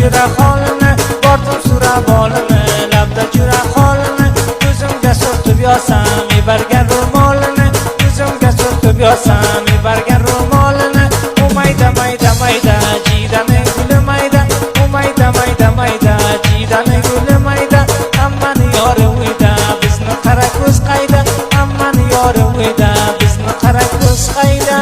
jura holini, bordim so'rab olini, labda jura holini, ko'zimga surtib yozsam yuborgan ro'molini, ko'zimga surtib yozsam yuborgan ro'molini. U mayda mayda mayda jidani guli mayda, u mayda mayda mayda jidani guli mayda. Hammani yori uyda, bizni qara ko'z qayda, hammani yori uyda, bizni qara ko'z qayda.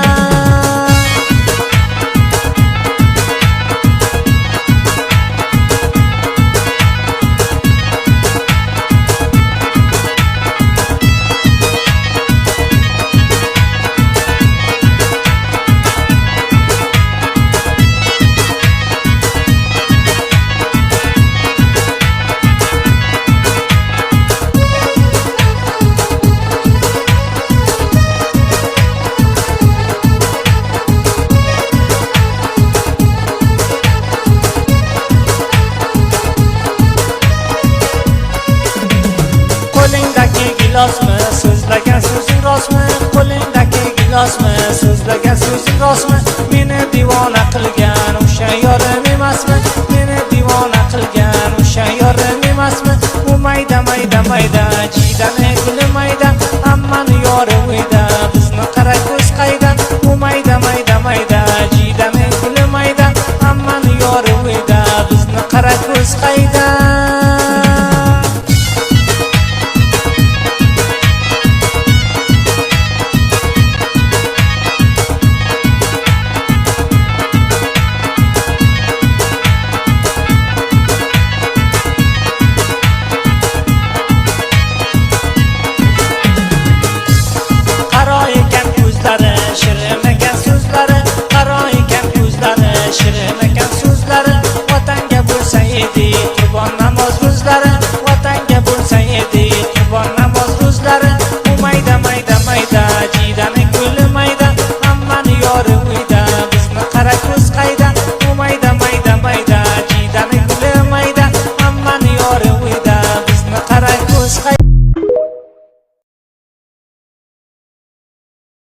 Qo'lingdagi gilosmi, so'zlagan so'zing rostmi? Qo'lingdagi gilosmi, so'zlagan so'zing rostmi? Meni divona qilgan o'sha yorim emasmi?